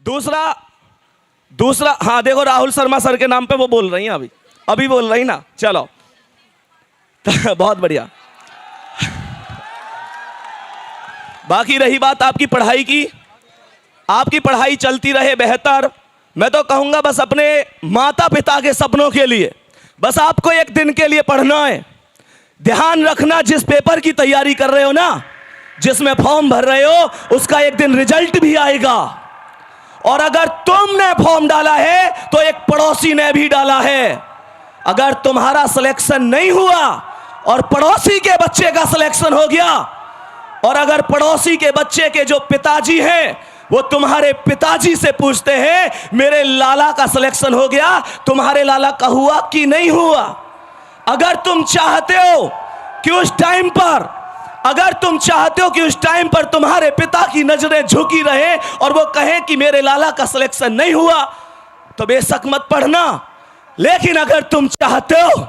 दूसरा दूसरा हाँ देखो, राहुल शर्मा सर के नाम पे वो बोल रही हैं, अभी बोल रही ना, चलो बहुत बढ़िया। बाकी रही बात आपकी पढ़ाई की, आपकी पढ़ाई चलती रहे बेहतर। मैं तो कहूंगा बस अपने माता पिता के सपनों के लिए बस आपको एक दिन के लिए पढ़ना है। ध्यान रखना, जिस पेपर की तैयारी कर रहे हो ना, जिसमें फॉर्म भर रहे हो, उसका एक दिन रिजल्ट भी आएगा। और अगर तुमने फॉर्म डाला है तो एक पड़ोसी ने भी डाला है। अगर तुम्हारा सिलेक्शन नहीं हुआ और पड़ोसी के बच्चे का सिलेक्शन हो गया, और अगर पड़ोसी के बच्चे के जो पिताजी हैं वो तुम्हारे पिताजी से पूछते हैं मेरे लाला का सिलेक्शन हो गया, तुम्हारे लाला का हुआ कि नहीं हुआ। अगर तुम चाहते हो कि उस टाइम पर तुम्हारे पिता की नजरें झुकी रहे और वो कहें कि मेरे लाला का सिलेक्शन नहीं हुआ, तो बेशक मत पढ़ना। लेकिन अगर तुम चाहते हो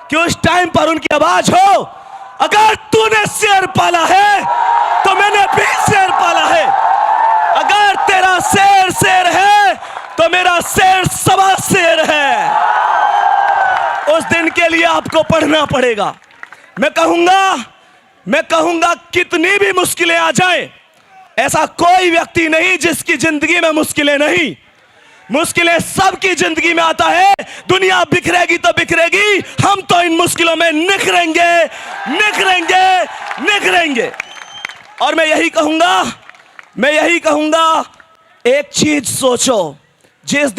कि उस टाइम पर उनकी आवाज हो, अगर तूने शेर पाला है तो मैंने भी शेर पाला है, अगर तेरा शेर शेर है तो मेरा शेर सवा शेर है। उस दिन के लिए आपको पढ़ना पड़ेगा। मैं कहूंगा कितनी भी मुश्किलें आ जाएं, ऐसा कोई व्यक्ति नहीं जिसकी जिंदगी में मुश्किलें नहीं। मुश्किलें सबकी जिंदगी में आता है। दुनिया बिखरेगी तो बिखरेगी, हम तो इन मुश्किलों में निखरेंगे। और मैं यही कहूंगा एक चीज सोचो, जिस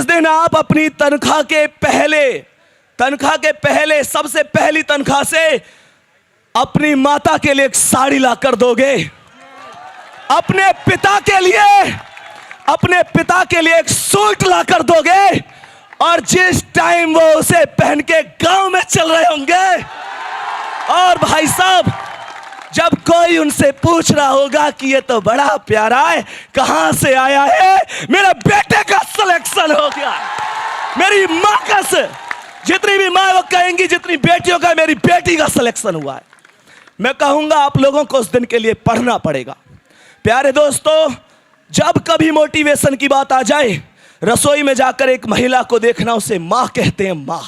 दिन आप अपनी तनख्वाह के पहले सबसे पहली तनख्वाह से अपनी माता के लिए एक साड़ी ला कर दोगे, अपने पिता के लिए एक सूट ला कर दोगे, और जिस टाइम वो उसे पहन के गांव में चल रहे होंगे, और भाई साहब जब कोई उनसे पूछ रहा होगा कि ये तो बड़ा प्यारा है, कहां से आया है, मेरे बेटे का सिलेक्शन हो गया, मेरी मां का से, जितनी भी मां वो कहेंगी, जितनी बेटियों का, मेरी बेटी का सिलेक्शन हुआ है। मैं कहूंगा आप लोगों को उस दिन के लिए पढ़ना पड़ेगा। प्यारे दोस्तों, जब कभी मोटिवेशन की बात आ जाए, रसोई में जाकर एक महिला को देखना, उसे मां कहते हैं। मां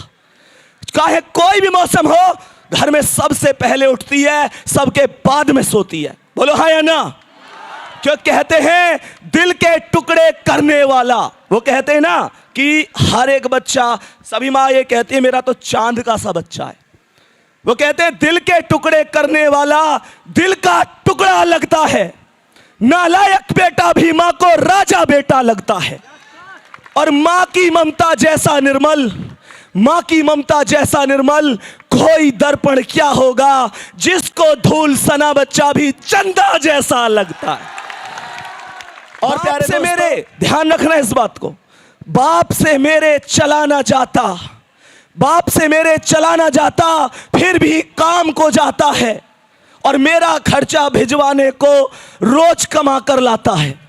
चाहे कोई भी मौसम हो, घर में सबसे पहले उठती है, सबके बाद में सोती है। बोलो हाँ या ना? जो कहते हैं दिल के टुकड़े करने वाला, वो कहते हैं ना कि हर एक बच्चा, सभी माँ ये कहती है मेरा तो चांद का सा बच्चा है। वो कहते हैं दिल के टुकड़े करने वाला दिल का टुकड़ा लगता है, नालायक बेटा भी माँ को राजा बेटा लगता है। और माँ की ममता जैसा निर्मल कोई दर्पण क्या होगा, जिसको धूल सना बच्चा भी चंदा जैसा लगता है। और प्यारे से मेरे ध्यान रखना इस बात को, बाप से मेरे चला ना जाता फिर भी काम को जाता है, और मेरा खर्चा भिजवाने को रोज कमा कर लाता है।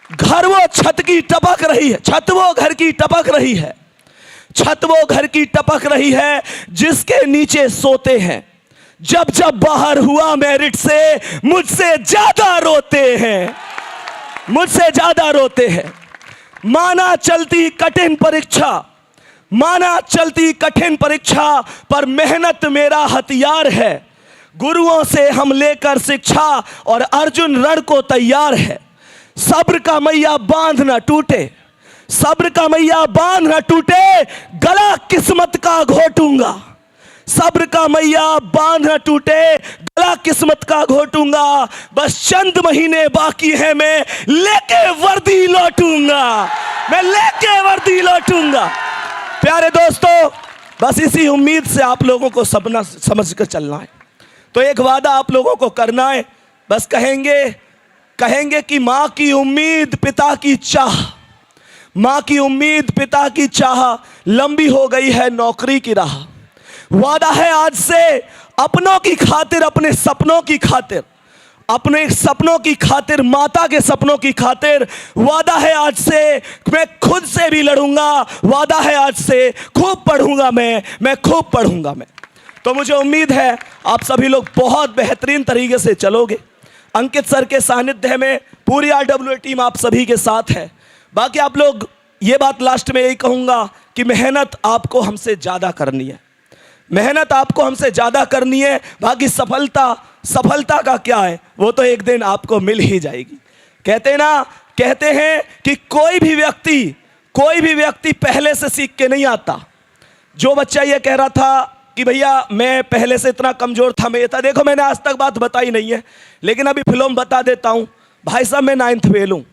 छत वो घर की टपक रही है जिसके नीचे सोते हैं। जब बाहर हुआ मेरिट से मुझसे ज्यादा रोते हैं। माना चलती कठिन परीक्षा पर मेहनत मेरा हथियार है। गुरुओं से हम लेकर शिक्षा और अर्जुन रण को तैयार है। सब्र का मैया बांध न टूटे, गला किस्मत का घोटूंगा। सब्र का मैया बांध न टूटे, गला किस्मत का घोटूंगा। बस चंद महीने बाकी है, मैं लेके वर्दी लौटूंगा। प्यारे दोस्तों, बस इसी उम्मीद से आप लोगों को सपना समझ कर चलना है। तो एक वादा आप लोगों को करना है, बस कहेंगे कि माँ की उम्मीद पिता की चाह लंबी हो गई है नौकरी की राह। वादा है आज से अपनों की खातिर, अपने सपनों की खातिर, माता के सपनों की खातिर। वादा है आज से मैं खुद से भी लड़ूंगा। वादा है आज से खूब पढ़ूंगा मैं खूब पढ़ूंगा मैं। तो मुझे उम्मीद है आप सभी लोग बहुत बेहतरीन तरीके से चलोगे। अंकित सर के सानिध्य में पूरी RWA टीम आप सभी के साथ है। बाकी आप लोग, ये बात लास्ट में यही कहूँगा कि मेहनत आपको हमसे ज़्यादा करनी है, मेहनत आपको हमसे ज़्यादा करनी है। बाकी सफलता का क्या है, वो तो एक दिन आपको मिल ही जाएगी। कहते हैं कि कोई भी व्यक्ति पहले से सीख के नहीं आता। जो बच्चा ये कह रहा था कि भैया मैं पहले से इतना कमज़ोर था, मैं ये था, देखो मैंने आज तक बात बताई नहीं है, लेकिन अभी फिल्म बता देता हूँ। भाई साहब मैं 9th फेल हूँ,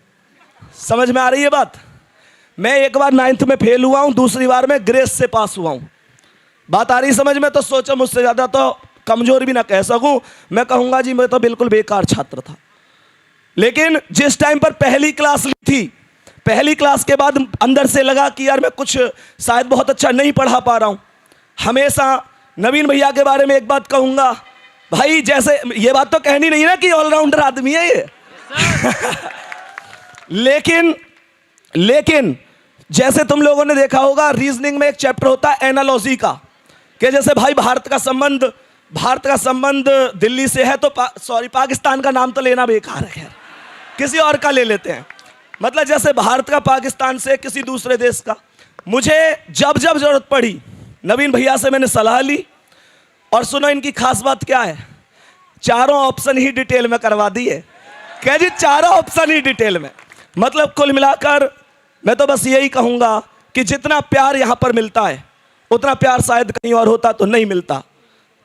समझ में आ रही है बात? मैं एक बार 9th में फेल हुआ हूँ, दूसरी बार में ग्रेस से पास हुआ हूँ। बात आ रही समझ में? तो सोचो मुझसे ज़्यादा तो कमज़ोर भी ना कह सकूँ, मैं कहूँगा जी मैं तो बिल्कुल बेकार छात्र था। लेकिन जिस टाइम पर पहली क्लास ली थी, पहली क्लास के बाद अंदर से लगा कि यार मैं कुछ शायद बहुत अच्छा नहीं पढ़ा पा रहा हूँ। हमेशा नवीन भैया के बारे में एक बात कहूँगा भाई, जैसे ये बात तो कहनी नहीं है कि ऑलराउंडर आदमी है ये लेकिन जैसे तुम लोगों ने देखा होगा रीजनिंग में एक चैप्टर होता है एनालॉजी का, कि जैसे भाई भारत का संबंध दिल्ली से है तो पाकिस्तान का नाम तो लेना बेकार है, किसी और का ले लेते हैं। मतलब जैसे भारत का पाकिस्तान से किसी दूसरे देश का। मुझे जब जरूरत पड़ी नवीन भैया से मैंने सलाह ली, और सुनो इनकी खास बात क्या है, चारों ऑप्शन ही डिटेल में करवा दिए। क्या जी, चारों ऑप्शन ही डिटेल में। मतलब कुल मिलाकर मैं तो बस यही कहूँगा कि जितना प्यार यहाँ पर मिलता है उतना प्यार शायद कहीं और होता तो नहीं मिलता।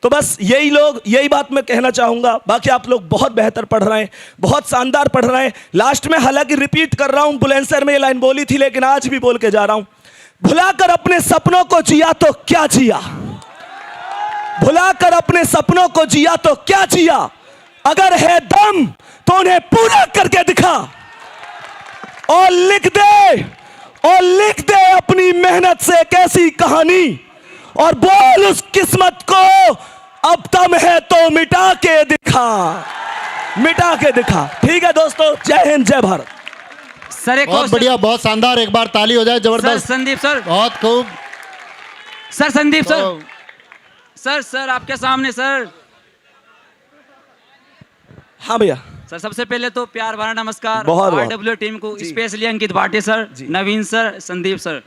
तो बस यही बात मैं कहना चाहूँगा। बाकी आप लोग बहुत बेहतर पढ़ रहे हैं, बहुत शानदार पढ़ रहे हैं। लास्ट में हालांकि रिपीट कर रहा हूँ, बुलंदशहर में ये लाइन बोली थी लेकिन आज भी बोल के जा रहा हूँ, भुलाकर अपने सपनों को जिया तो क्या जिया, भुलाकर अपने सपनों को जिया तो क्या जिया, अगर है दम तो उन्हें पूरा करके दिखा, और लिख दे अपनी मेहनत से एक ऐसी कहानी, और बोल उस किस्मत को अब दम है तो मिटा के दिखा। ठीक है दोस्तों, जय हिंद, जय भारत। सर एक बहुत बढ़िया, बहुत शानदार, एक बार ताली हो जाए, जबरदस्त। संदीप सर बहुत खूब। सर संदीप सर आपके सामने सर। हाँ भैया। सर सबसे पहले तो प्यार भरा नमस्कार RWA टीम को, specially Ankit Bhate sir, Naveen sir, Sandeep sir.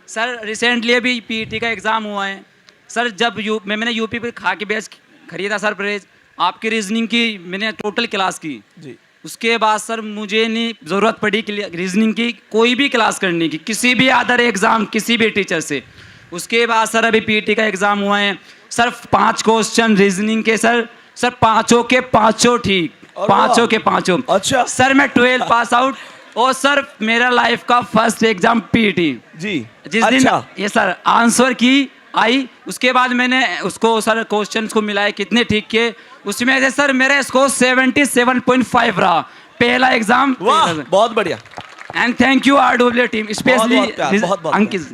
Sir recently अभी PET का एग्जाम हुआ है सर। जब मैंने यूपी पे खा के बैच खरीदा सर प्रेज, आपकी रीजनिंग की मैंने टोटल क्लास की जी। उसके बाद सर मुझे नहीं ज़रूरत पड़ी कि रीजनिंग की कोई भी क्लास करने की, किसी भी अदर एग्ज़ाम किसी भी टीचर से। उसके बाद सर अभी PET का एग्ज़ाम हुआ है सर, 5 क्वेश्चन रीजनिंग के सर पाँचों के पाँचों ठीक, पाँचों के पाँचों। अच्छा सर मैं 12 पास आउट, और सर मेरा लाइफ का फर्स्ट एग्जाम PET जी। जिस दिन ये सर आंसर की आई, उसके बाद मैंने उसको सर क्वेश्चंस को मिलाए कितने ठीक किए, उसमें से सर मेरा स्कोर 77.5 रहा, पहला एग्जाम। वाह बहुत बढ़िया। And thank you RWA team, specially Ankit.